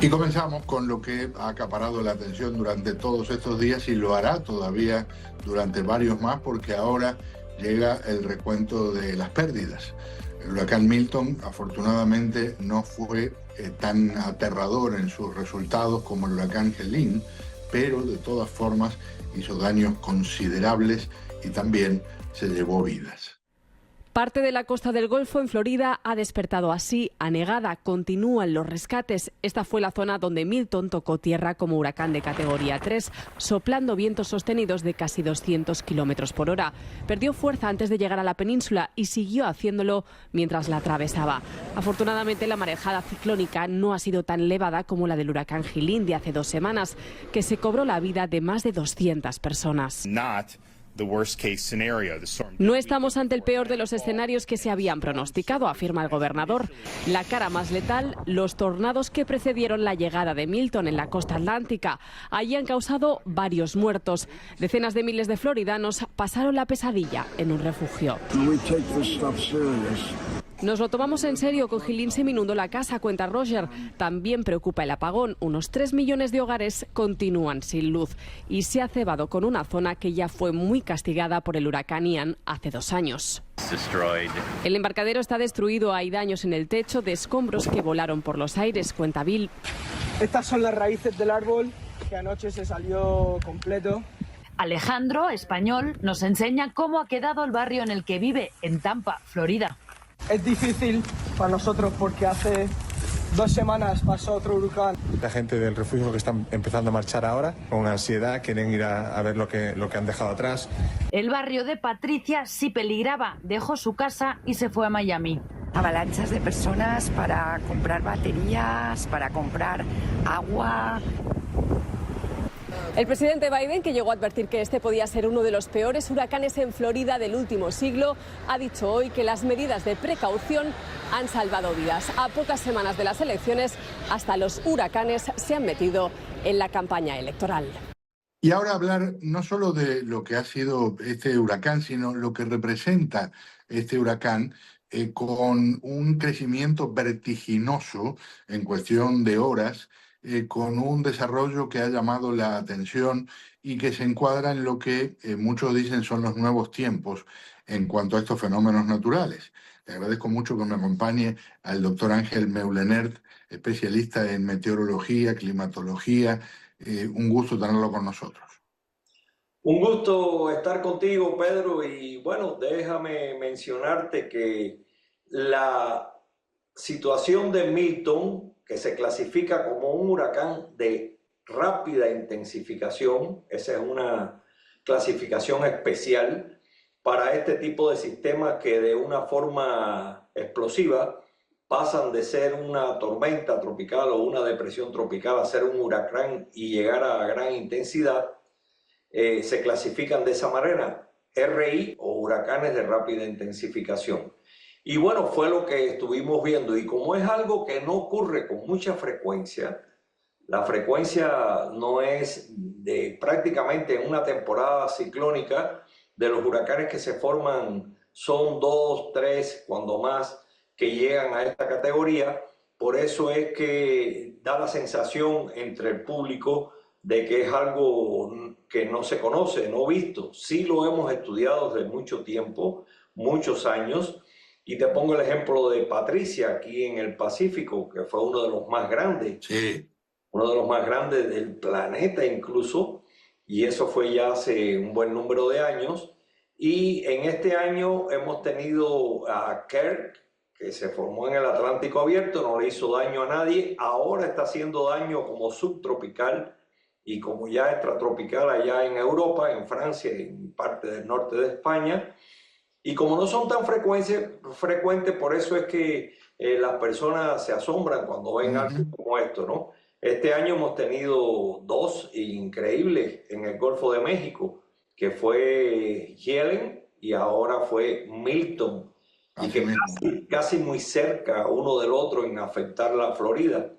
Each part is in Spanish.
Y comenzamos con lo que ha acaparado la atención durante todos estos días y lo hará todavía durante varios más, porque ahora llega el recuento de las pérdidas. El huracán Milton afortunadamente no fue tan aterrador en sus resultados como el huracán Helene, pero de todas formas hizo daños considerables y también se llevó vidas. Parte de la costa del Golfo, en Florida, ha despertado así anegada. Continúan los rescates. Esta fue la zona donde Milton tocó tierra como huracán de categoría 3, soplando vientos sostenidos de casi 200 kilómetros por hora. Perdió fuerza antes de llegar a la península y siguió haciéndolo mientras la atravesaba. Afortunadamente, la marejada ciclónica no ha sido tan elevada como la del huracán Helene de hace 2 semanas, que se cobró la vida de más de 200 personas. No estamos ante el peor de los escenarios que se habían pronosticado, afirma el gobernador. La cara más letal, los tornados que precedieron la llegada de Milton en la costa atlántica. Allí han causado varios muertos. Decenas de miles de floridanos pasaron la pesadilla en un refugio. Nos lo tomamos en serio, con Helene se me inundó la casa, cuenta Roger. También preocupa el apagón. Unos 3 millones de hogares continúan sin luz y se ha cebado con una zona que ya fue muy castigada por el huracán Ian hace 2 años. El embarcadero está destruido, hay daños en el techo de escombros que volaron por los aires, cuenta Bill. Estas son las raíces del árbol que anoche se salió completo. Alejandro, español, nos enseña cómo ha quedado el barrio en el que vive, en Tampa, Florida. Es difícil para nosotros porque hace 2 semanas pasó otro huracán. La gente del refugio que están empezando a marchar ahora con ansiedad, quieren ir a ver lo que han dejado atrás. El barrio de Patricia sí peligraba, dejó su casa y se fue a Miami. Avalanchas de personas para comprar baterías, para comprar agua. El presidente Biden, que llegó a advertir que este podía ser uno de los peores huracanes en Florida del último siglo, ha dicho hoy que las medidas de precaución han salvado vidas. A pocas semanas de las elecciones, hasta los huracanes se han metido en la campaña electoral. Y ahora hablar no solo de lo que ha sido este huracán, sino lo que representa este huracán, con un crecimiento vertiginoso en cuestión de horas, con un desarrollo que ha llamado la atención y que se encuadra en lo que muchos dicen son los nuevos tiempos en cuanto a estos fenómenos naturales. Le agradezco mucho que me acompañe al doctor Ángel Meulenert, especialista en meteorología, climatología. Un gusto tenerlo con nosotros. Un gusto estar contigo, Pedro, y bueno, déjame mencionarte que la situación de Milton, que se clasifica como un huracán de rápida intensificación, esa es una clasificación especial para este tipo de sistemas que de una forma explosiva pasan de ser una tormenta tropical o una depresión tropical a ser un huracán y llegar a gran intensidad. Se clasifican de esa manera, RI o huracanes de rápida intensificación. Y bueno, fue lo que estuvimos viendo, y como es algo que no ocurre con mucha frecuencia, la frecuencia no es de prácticamente en una temporada ciclónica, de los huracanes que se forman son 2, 3, cuando más, que llegan a esta categoría. Por eso es que da la sensación entre el público de que es algo que no se conoce, no visto. Sí lo hemos estudiado desde mucho tiempo, muchos años, y te pongo el ejemplo de Patricia aquí en el Pacífico, que fue uno de los más grandes, Sí. Uno de los más grandes del planeta incluso, y eso fue ya hace un buen número de años. Y en este año hemos tenido a Kirk, que se formó en el Atlántico Abierto, no le hizo daño a nadie, ahora está haciendo daño como subtropical y como ya extratropical allá en Europa, en Francia y en parte del norte de España. Y como no son tan frecuentes, por eso es que las personas se asombran cuando ven algo como esto, ¿no? Este año hemos tenido 2 increíbles en el Golfo de México, que fue Helene y ahora fue Milton, y que casi muy cerca uno del otro en afectar la Florida.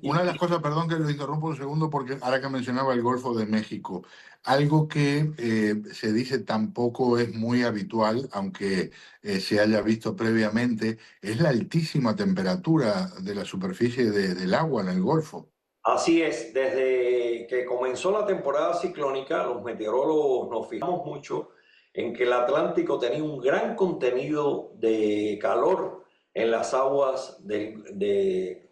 Una de las cosas, perdón que lo interrumpo un segundo, porque ahora que mencionaba el Golfo de México, algo que se dice tampoco es muy habitual, aunque se haya visto previamente, es la altísima temperatura de la superficie del agua en el Golfo. Así es, desde que comenzó la temporada ciclónica, los meteorólogos nos fijamos mucho en que el Atlántico tenía un gran contenido de calor en las aguas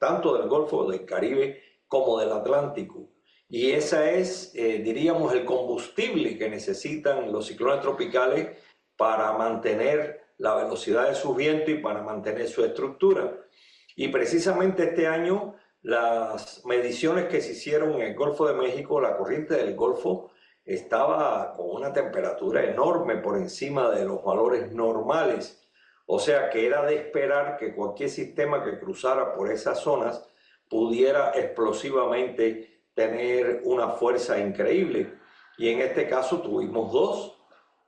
tanto del Golfo del Caribe como del Atlántico. Y ese es, diríamos, el combustible que necesitan los ciclones tropicales para mantener la velocidad de sus vientos y para mantener su estructura. Y precisamente este año, las mediciones que se hicieron en el Golfo de México, la corriente del Golfo estaba con una temperatura enorme por encima de los valores normales. O sea que era de esperar que cualquier sistema que cruzara por esas zonas pudiera explosivamente tener una fuerza increíble. Y en este caso tuvimos dos,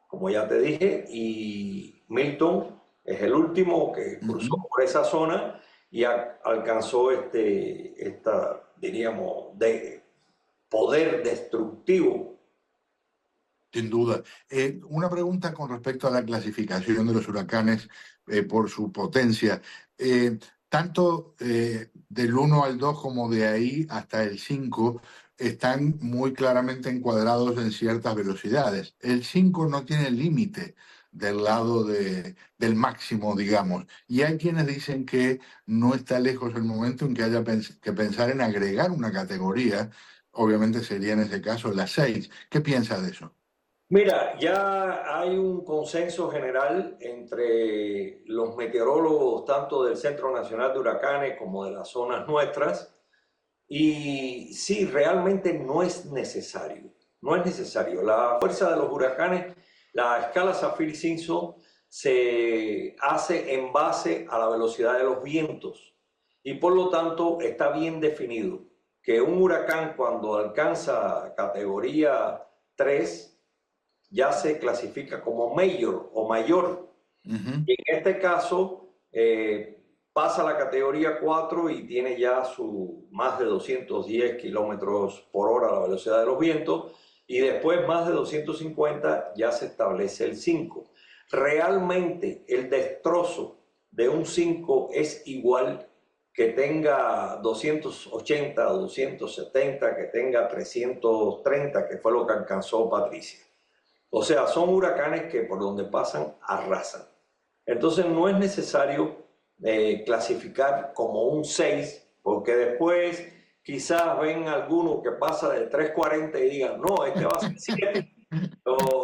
como ya te dije, y Milton es el último que cruzó por esa zona y alcanzó diríamos, de poder destructivo. Sin duda. Una pregunta con respecto a la clasificación de los huracanes por su potencia. Tanto del 1 al 2 como de ahí hasta el 5 están muy claramente encuadrados en ciertas velocidades. El 5 no tiene límite del lado del máximo, digamos. Y hay quienes dicen que no está lejos el momento en que haya que pensar en agregar una categoría. Obviamente sería en ese caso la 6. ¿Qué piensa de eso? Mira, ya hay un consenso general entre los meteorólogos, tanto del Centro Nacional de Huracanes como de las zonas nuestras, y sí, realmente no es necesario. No es necesario. La fuerza de los huracanes, la escala Saffir-Simpson, se hace en base a la velocidad de los vientos y por lo tanto está bien definido que un huracán cuando alcanza categoría 3 ya se clasifica como mayor o mayor. Y en este caso pasa a la categoría 4 y tiene ya más de 210 kilómetros por hora la velocidad de los vientos, y después más de 250 ya se establece el 5. Realmente el destrozo de un 5 es igual que tenga 280, 270, que tenga 330, que fue lo que alcanzó Patricia. O sea, son huracanes que por donde pasan arrasan. Entonces no es necesario clasificar como un 6, porque después quizás ven algunos que pasa de 340 y digan, no, este va a ser 7.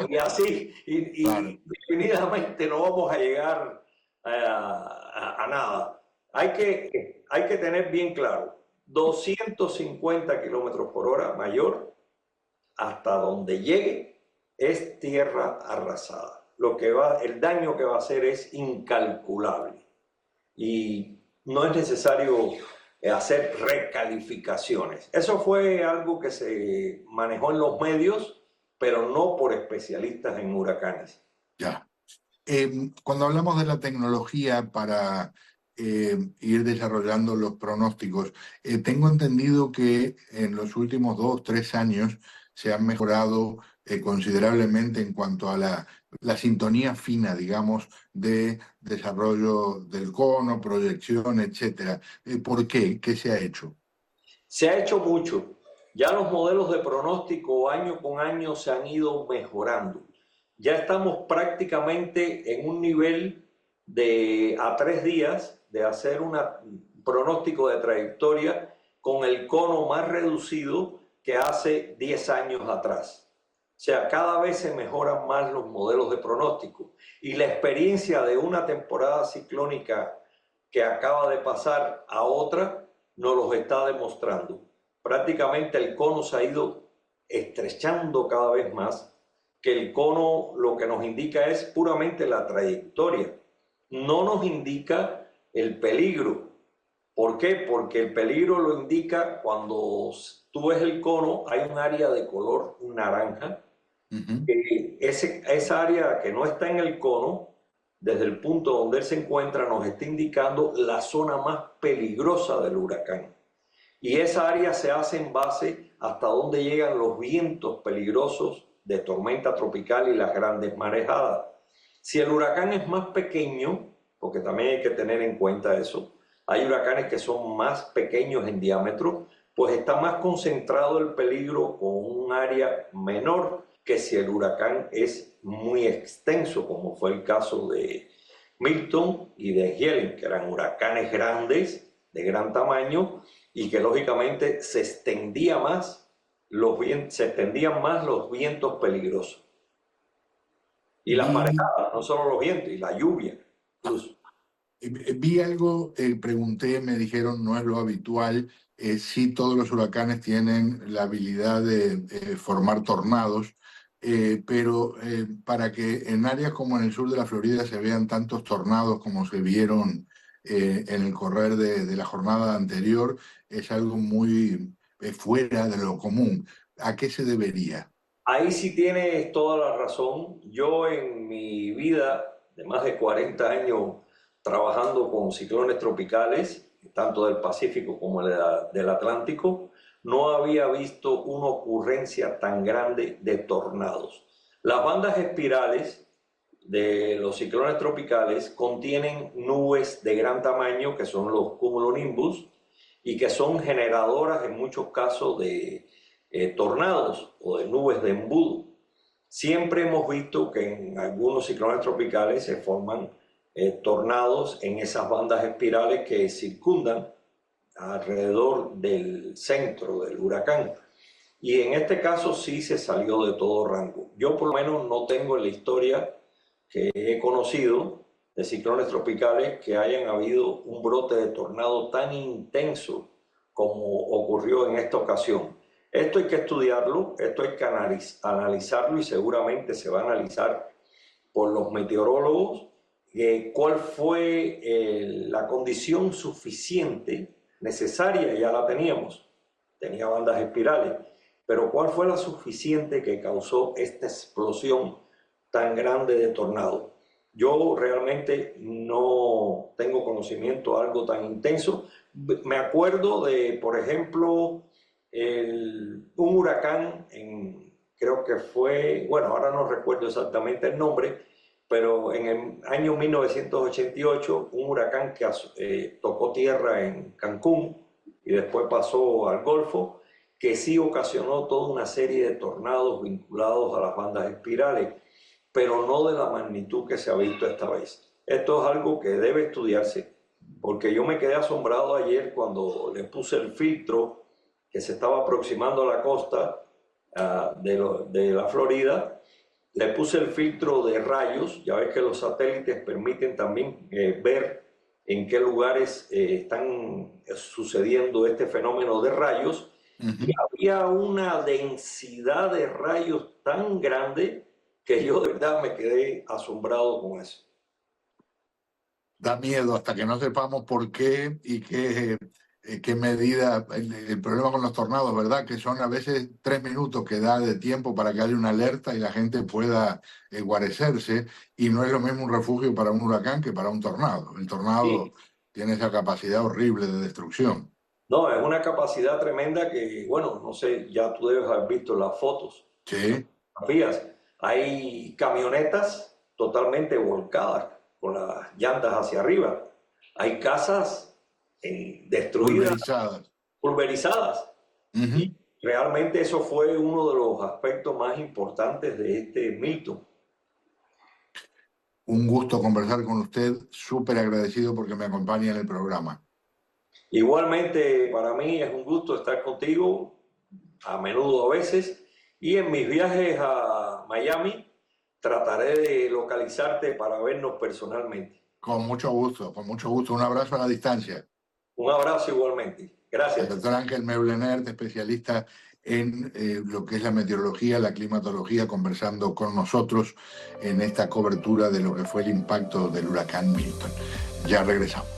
Y así, y definitivamente no vamos a llegar a nada. Hay que tener bien claro, 250 kilómetros por hora mayor, hasta donde llegue, es tierra arrasada. El daño que va a hacer es incalculable. Y no es necesario hacer recalificaciones. Eso fue algo que se manejó en los medios, pero no por especialistas en huracanes. Ya. Cuando hablamos de la tecnología para ir desarrollando los pronósticos, tengo entendido que en los últimos 2 o 3 años se han mejorado considerablemente en cuanto a la sintonía fina, digamos, de desarrollo del cono, proyección, etcétera. ¿Por qué? ¿Qué se ha hecho? Se ha hecho mucho. Ya los modelos de pronóstico año con año se han ido mejorando. Ya estamos prácticamente en un nivel a 3 días de hacer un pronóstico de trayectoria con el cono más reducido que hace 10 años atrás. O sea, cada vez se mejoran más los modelos de pronóstico y la experiencia de una temporada ciclónica que acaba de pasar a otra nos los está demostrando. Prácticamente el cono se ha ido estrechando cada vez más, que el cono lo que nos indica es puramente la trayectoria, no nos indica el peligro. ¿Por qué? Porque el peligro lo indica cuando tú ves el cono, hay un área de color naranja. Esa área que no está en el cono, desde el punto donde él se encuentra, nos está indicando la zona más peligrosa del huracán. Y esa área se hace en base hasta dónde llegan los vientos peligrosos de tormenta tropical y las grandes marejadas. Si el huracán es más pequeño, porque también hay que tener en cuenta eso, hay huracanes que son más pequeños en diámetro, pues está más concentrado el peligro con un área menor que si el huracán es muy extenso, como fue el caso de Milton y de Helene, que eran huracanes grandes, de gran tamaño, y que lógicamente se extendían más los vientos peligrosos. Y las marejadas, no solo los vientos, y la lluvia incluso. Vi algo, pregunté, me dijeron no es lo habitual. Sí, todos los huracanes tienen la habilidad de formar tornados, pero para que en áreas como en el sur de la Florida se vean tantos tornados como se vieron en el correr de la jornada anterior, es algo muy fuera de lo común. ¿A qué se debería? Ahí sí tienes toda la razón. Yo en mi vida de más de 40 años trabajando con ciclones tropicales, tanto del Pacífico como del Atlántico, no había visto una ocurrencia tan grande de tornados. Las bandas espirales de los ciclones tropicales contienen nubes de gran tamaño, que son los cumulonimbus, y que son generadoras en muchos casos de tornados o de nubes de embudo. Siempre hemos visto que en algunos ciclones tropicales se forman tornados en esas bandas espirales que circundan alrededor del centro del huracán. Y en este caso sí se salió de todo rango. Yo por lo menos no tengo en la historia que he conocido de ciclones tropicales que hayan habido un brote de tornado tan intenso como ocurrió en esta ocasión. Esto hay que estudiarlo, esto hay que analizarlo y seguramente se va a analizar por los meteorólogos cuál fue la condición suficiente, necesaria, ya la teníamos, tenía bandas espirales, pero cuál fue la suficiente que causó esta explosión tan grande de tornado. Yo realmente no tengo conocimiento de algo tan intenso. Me acuerdo de, por ejemplo, un huracán, creo que fue, bueno, ahora no recuerdo exactamente el nombre, pero en el año 1988, un huracán que tocó tierra en Cancún y después pasó al Golfo, que sí ocasionó toda una serie de tornados vinculados a las bandas espirales, pero no de la magnitud que se ha visto esta vez. Esto es algo que debe estudiarse, porque yo me quedé asombrado ayer cuando le puse el filtro que se estaba aproximando a la costa de la Florida. Le puse el filtro de rayos. Ya ves que los satélites permiten también ver en qué lugares están sucediendo este fenómeno de rayos. Y había una densidad de rayos tan grande que yo de verdad me quedé asombrado con eso. Da miedo hasta que no sepamos por qué y qué medida. El problema con los tornados, ¿verdad? Que son a veces 3 minutos que da de tiempo para que haya una alerta y la gente pueda guarecerse, y no es lo mismo un refugio para un huracán que para un tornado. El tornado tiene esa capacidad horrible de destrucción. No, es una capacidad tremenda que, bueno, no sé, ya tú debes haber visto las fotos. Sí. Hay camionetas totalmente volcadas con las llantas hacia arriba. Hay casas destruidas, pulverizadas. Y realmente eso fue uno de los aspectos más importantes de este Milton. Un gusto conversar con usted, súper agradecido porque me acompaña en el programa. Igualmente para mí es un gusto estar contigo, a menudo a veces, y en mis viajes a Miami trataré de localizarte para vernos personalmente. Con mucho gusto, con mucho gusto. Un abrazo a la distancia. Un abrazo igualmente. Gracias. El doctor Ángel Meublenert, especialista en lo que es la meteorología, la climatología, conversando con nosotros en esta cobertura de lo que fue el impacto del huracán Milton. Ya regresamos.